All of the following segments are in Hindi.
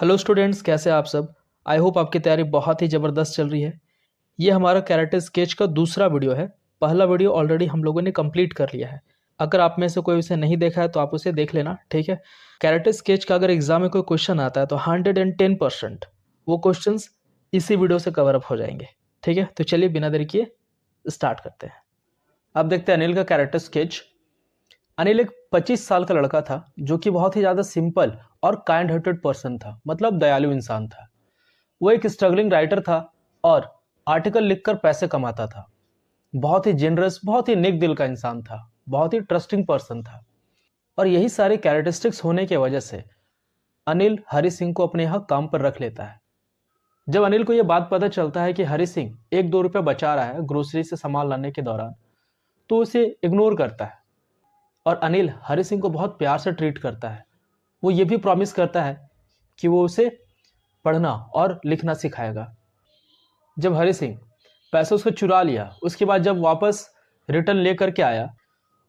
हेलो स्टूडेंट्स, कैसे हैं आप सब। आई होप आपकी तैयारी बहुत ही ज़बरदस्त चल रही है। ये हमारा कैरेक्टर स्केच का दूसरा वीडियो है। पहला वीडियो ऑलरेडी हम लोगों ने कंप्लीट कर लिया है। अगर आप में से कोई उसे नहीं देखा है तो आप उसे देख लेना, ठीक है। कैरेक्टर स्केच का अगर एग्जाम में कोई क्वेश्चन आता है तो 110% वो क्वेश्चन इसी वीडियो से कवर अप हो जाएंगे, ठीक है। तो चलिए बिना देरी किए स्टार्ट करते हैं। अब देखते हैं अनिल का कैरेक्टर स्केच। अनिल एक 25 साल का लड़का था जो कि बहुत ही ज़्यादा सिंपल और काइंड हार्टेड पर्सन था, मतलब दयालु इंसान था। वो एक स्ट्रगलिंग राइटर था और आर्टिकल लिखकर पैसे कमाता था। बहुत ही जेनरस, बहुत ही नेक दिल का इंसान था, बहुत ही ट्रस्टिंग पर्सन था। और यही सारे कैरेक्टरिस्टिक्स होने की वजह से अनिल हरि सिंह को अपने यहाँ काम पर रख लेता है। जब अनिल को यह बात पता चलता है कि हरि सिंह 1-2 रुपये बचा रहा है ग्रोसरी से सामान लाने के दौरान, तो उसे इग्नोर करता है। और अनिल हरि सिंह को बहुत प्यार से ट्रीट करता है। वो ये भी प्रॉमिस करता है कि वो उसे पढ़ना और लिखना सिखाएगा। जब हरि सिंह पैसे उसको चुरा लिया, उसके बाद जब वापस रिटर्न ले करके आया,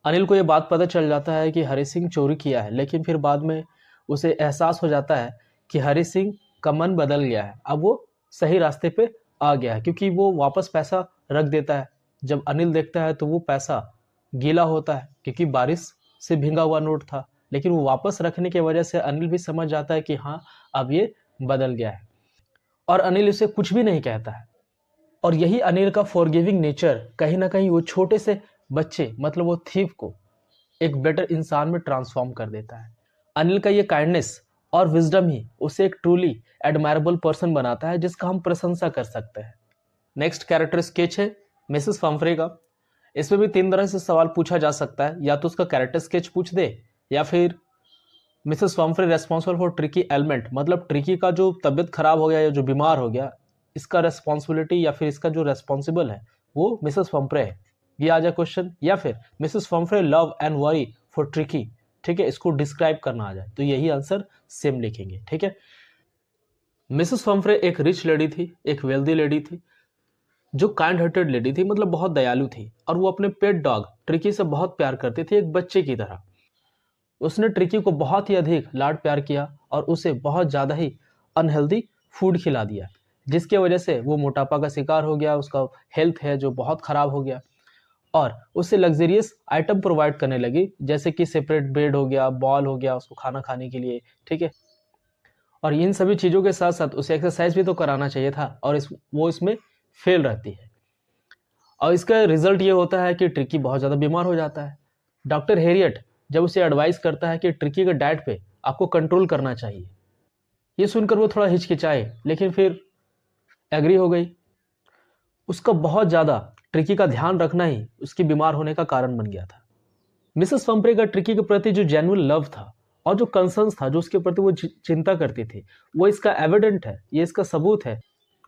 अनिल को ये बात पता चल जाता है कि हरि सिंह चोरी किया है। लेकिन फिर बाद में उसे एहसास हो जाता है कि हरि सिंह का मन बदल गया है, अब वो सही रास्ते पे आ गया है, क्योंकि वो वापस पैसा रख देता है। जब अनिल देखता है तो वो पैसा गीला होता है, क्योंकि बारिश से भींगा हुआ नोट था। लेकिन वो वापस रखने की वजह से अनिल भी समझ जाता है कि हाँ, अब ये बदल गया है। और अनिल उसे कुछ भी नहीं कहता है। और यही अनिल का फॉरगिविंग नेचर कहीं ना कहीं वो छोटे से बच्चे, मतलब वो थीफ को एक बेटर इंसान में ट्रांसफॉर्म कर देता है। अनिल का ये काइंडनेस और विजडम ही उसे एक ट्रूली एडमायरेबल पर्सन बनाता है, जिसका हम प्रशंसा कर सकते हैं। नेक्स्ट कैरेक्टर स्केच है मिसेस फम्फ्रे का। इसमें भी 3 तरह से सवाल पूछा जा सकता है, या तो उसका कैरेक्टर स्केच पूछ दे, या फिर Mrs Pumphrey responsible for Tricki element, मतलब ट्रिकी का जो तबीयत खराब हो गया या जो बीमार हो गया, इसका रेस्पॉन्सिबिलिटी या फिर इसका जो रेस्पॉन्सिबल है वो मिसेस फम्फ्रे है, ये आ जाए क्वेश्चन। या फिर Mrs Pumphrey love and worry for Tricki, ठीक है, इसको डिस्क्राइब करना आ जाए, तो यही आंसर सेम लिखेंगे, ठीक है। मिसेस फम्फ्रे एक रिच लेडी थी, एक वेल्दी लेडी थी, जो काइंड हार्टेड लेडी थी, मतलब बहुत दयालु थी। और वो अपने पेट डॉग ट्रिकी से बहुत प्यार करती थी, एक बच्चे की तरह। उसने ट्रिकी को बहुत ही अधिक लाड प्यार किया और उसे बहुत ज़्यादा ही अनहेल्दी फूड खिला दिया, जिसके वजह से वो मोटापा का शिकार हो गया। उसका हेल्थ है जो बहुत ख़राब हो गया। और उसे लग्जरियस आइटम प्रोवाइड करने लगी, जैसे कि सेपरेट बेड हो गया, बॉल हो गया उसको खाना खाने के लिए, ठीक है। और इन सभी चीज़ों के साथ साथ उसे एक्सरसाइज भी तो कराना चाहिए था, और वो इसमें फेल रहती है। और इसका रिजल्ट ये होता है कि ट्रिकी बहुत ज़्यादा बीमार हो जाता है। डॉक्टर हेरियट जब उसे एडवाइस करता है कि ट्रिकी के डाइट पे आपको कंट्रोल करना चाहिए, ये सुनकर वो थोड़ा हिचकिचाए, लेकिन फिर एग्री हो गई। उसका बहुत ज़्यादा ट्रिकी का ध्यान रखना ही उसकी बीमार होने का कारण बन गया था। मिसेस फम्प्रे का ट्रिकी के प्रति जो जेन्युइन लव था और जो कंसर्न्स था, जो उसके प्रति वो चिंता करती थी, वो इसका एविडेंट है, ये इसका सबूत है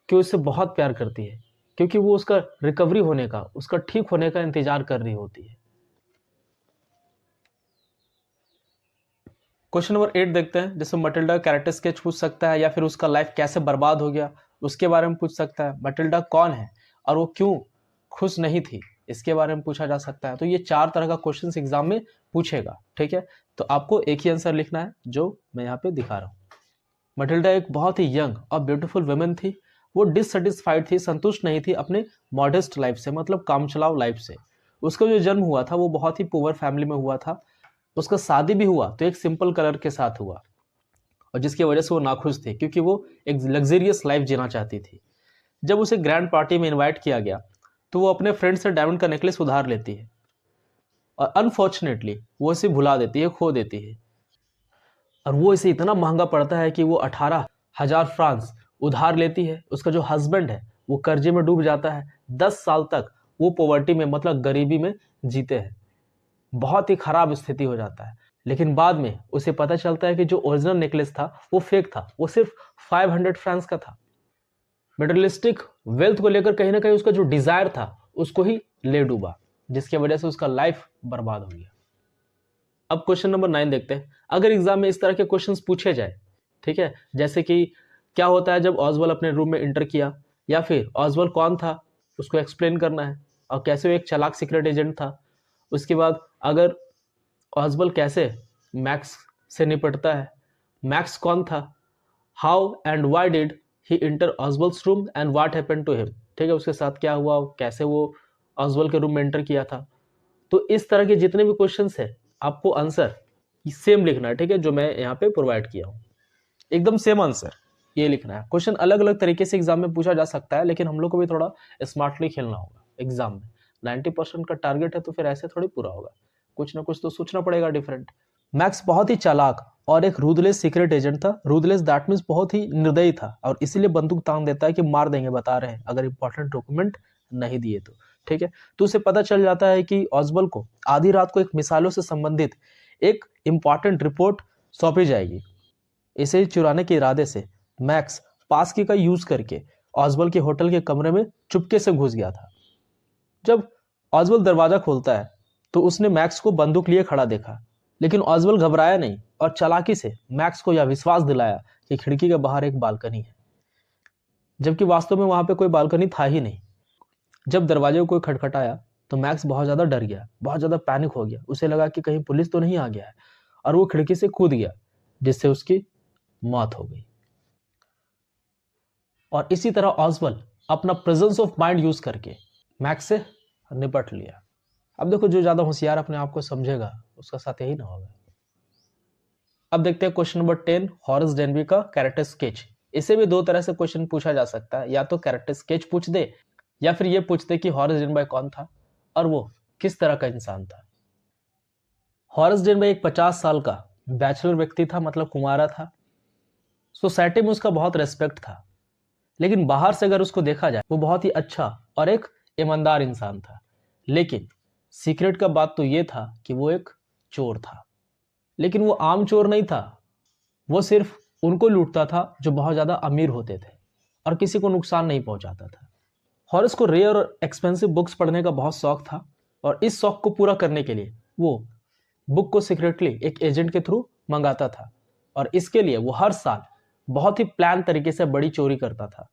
कि उससे बहुत प्यार करती है, क्योंकि वो उसका रिकवरी होने का, उसका ठीक होने का इंतजार कर रही होती है। क्वेश्चन नंबर 8 देखते हैं, जिसमें मटिल्डा कैरेक्टर स्केच पूछ सकता है, या फिर उसका लाइफ कैसे बर्बाद हो गया उसके बारे में पूछ सकता है। मटिल्डा कौन है और वो क्यों खुश नहीं थी, इसके बारे में पूछा जा सकता है। तो ये 4 तरह का क्वेश्चन एग्जाम में पूछेगा, ठीक है। तो आपको एक ही आंसर लिखना है जो मैं यहाँ पे दिखा रहा हूँ। मटिल्डा एक बहुत ही यंग और ब्यूटीफुल वुमेन थी। वो डिससेटिस्फाइड थी, संतुष्ट नहीं थी अपने मॉडेस्ट लाइफ से, मतलब कामचलाव लाइफ से। उसका जो जन्म हुआ था वो बहुत ही पुअर फैमिली में हुआ था। उसका शादी भी हुआ तो एक सिंपल कलर के साथ हुआ, और जिसकी वजह से वो नाखुश थी, क्योंकि वो एक लग्जरियस लाइफ जीना चाहती थी। जब उसे ग्रैंड पार्टी में इनवाइट किया गया तो वो अपने फ्रेंड से डायमंड का नेकलेस उधार लेती है, और अनफॉर्चुनेटली वो इसे भुला देती है, खो देती है। और वो इसे इतना महंगा पड़ता है कि वो 18,000 फ्रांस उधार लेती है। उसका जो हस्बैंड है वो कर्जे में डूब जाता है। 10 साल तक वो पॉवर्टी में, मतलब गरीबी में जीते हैं। बहुत ही खराब स्थिति हो जाता है। लेकिन बाद में उसे पता चलता है कि जो ओरिजिनल नेकलेस था वो फेक था, वो सिर्फ 500 फ्रांस का था। मेटेरियलिस्टिक वेल्थ को लेकर कहीं ना कहीं उसका जो डिजायर था उसको ही ले डूबा, जिसकी वजह से उसका लाइफ बर्बाद हो गया। अब क्वेश्चन नंबर 9 देखते हैं। अगर एग्जाम में इस तरह के क्वेश्चंस पूछे जाए, ठीक है, जैसे कि क्या होता है जब ऑजवल अपने रूम में इंटर किया, या फिर ऑजवल कौन था उसको एक्सप्लेन करना है, और कैसे वो एक चालाक सीक्रेट एजेंट था। उसके बाद अगर ऑजबल कैसे मैक्स से निपटता है, मैक्स कौन था, how and why did he enter Oswald's room and what happened to him, ठीक है, उसके साथ क्या हुआ, कैसे वो ऑजवल के रूम में एंटर किया था। तो इस तरह के जितने भी क्वेश्चंस है आपको आंसर सेम लिखना है, ठीक है, जो मैं यहाँ पे प्रोवाइड किया हूँ, एकदम सेम आंसर ये लिखना है। क्वेश्चन अलग अलग तरीके से एग्जाम में पूछा जा सकता है, लेकिन हम लोग को भी थोड़ा स्मार्टली खेलना होगा एग्जाम में। 90% का टारगेट है तो फिर ऐसे थोड़ी पूरा होगा, कुछ ना कुछ तो सोचना पड़ेगा डिफरेंट। मैक्स बहुत ही चालाक और एक रूदलेस सीक्रेट एजेंट था। रूदलेस दैट मीन्स बहुत ही निर्दयी था, और इसीलिए बंदूक तान देता है कि मार देंगे, बता रहे हैं, अगर इंपॉर्टेंट डॉक्यूमेंट नहीं दिए तो, ठीक है। तो उसे पता चल जाता है कि ऑजबल को आधी रात को एक मिसाइलों से संबंधित एक इंपॉर्टेंट रिपोर्ट सौंपी जाएगी। इसे चुराने के इरादे से मैक्स पास की का यूज करके ऑजबल के होटल के कमरे में चुपके से घुस गया था। जब ऑजबल दरवाजा खोलता है तो उसने मैक्स को बंदूक लिए खड़ा देखा, लेकिन ऑजबल घबराया नहीं और चालाकी से मैक्स को यह विश्वास दिलाया कि खिड़की के बाहर एक बालकनी है, जबकि वास्तव में वहां पे कोई बालकनी था ही नहीं। जब दरवाजे को कोई खटखटाया तो मैक्स बहुत ज्यादा डर गया, बहुत ज्यादा पैनिक हो गया। उसे लगा कि कहीं पुलिस तो नहीं आ गया है, और वो खिड़की से कूद गया, जिससे उसकी मौत हो गई। और इसी तरह ऑजबल अपना प्रेजेंस ऑफ माइंड यूज करके मैक्स से निपट लिया। अब देखो, जो ज्यादा होशियार अपने आप को समझेगा उसका साथ यही ना होगा। अब देखते हैं क्वेश्चन नंबर 10, हॉरेस डेनबी का कैरेक्टर स्केच। इसे भी दो तरह से क्वेश्चन पूछा जा सकता है, या तो कैरेक्टर स्केच पूछ दे, या फिर ये पूछ दे कि हॉरेस डेनबी कौन था और वो किस तरह का इंसान था। हॉरेस डेनबी एक 50 साल का बैचलर व्यक्ति था, मतलब कुंवारा था। सोसाइटी में उसका बहुत रेस्पेक्ट था, लेकिन बाहर से अगर उसको देखा जाए वो बहुत ही अच्छा और एक ईमानदार इंसान था। लेकिन सीक्रेट का बात तो ये था कि वो एक चोर था, लेकिन वो आम चोर नहीं था। वो सिर्फ उनको लूटता था जो बहुत ज्यादा अमीर होते थे, और किसी को नुकसान नहीं पहुंचाता था। हॉरेस को रेयर और एक्सपेंसिव बुक्स पढ़ने का बहुत शौक था, और इस शौक को पूरा करने के लिए वो बुक को सीक्रेटली एक एजेंट के थ्रू मंगाता था, और इसके लिए वो हर साल बहुत ही प्लान तरीके से बड़ी चोरी करता था।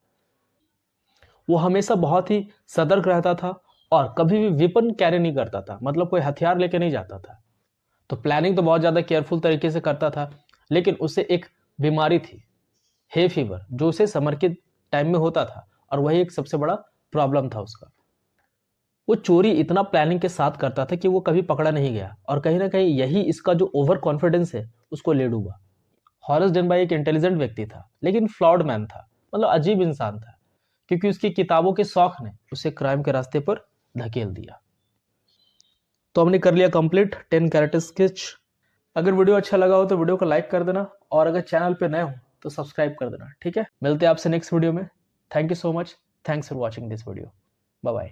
वो हमेशा बहुत ही सतर्क रहता था और कभी भी वेपन कैरी नहीं करता था, मतलब कोई हथियार लेके नहीं जाता था। तो प्लानिंग तो बहुत ज्यादा केयरफुल तरीके से करता था, लेकिन उसे एक बीमारी थी, हे फीवर, जो उसे समर के टाइम में होता था, और वही एक सबसे बड़ा प्रॉब्लम था उसका। वो चोरी इतना प्लानिंग के साथ करता था कि वो कभी पकड़ा नहीं गया, और कहीं ना कहीं यही इसका जो ओवर कॉन्फिडेंस है उसको ले डूबा। हॉरेस डेनबी एक इंटेलिजेंट व्यक्ति था, लेकिन फ्लॉड मैन था, मतलब अजीब इंसान था, क्योंकि उसकी किताबों के शौक ने उसे क्राइम के रास्ते पर धकेल दिया। तो हमने कर लिया कंप्लीट 10 कैरेक्टर स्केच। अगर वीडियो अच्छा लगा हो तो वीडियो को लाइक कर देना, और अगर चैनल पे नए हो तो सब्सक्राइब कर देना, ठीक है। मिलते हैं आपसे नेक्स्ट वीडियो में। Thank you so much, thanks for watching this video, bye bye.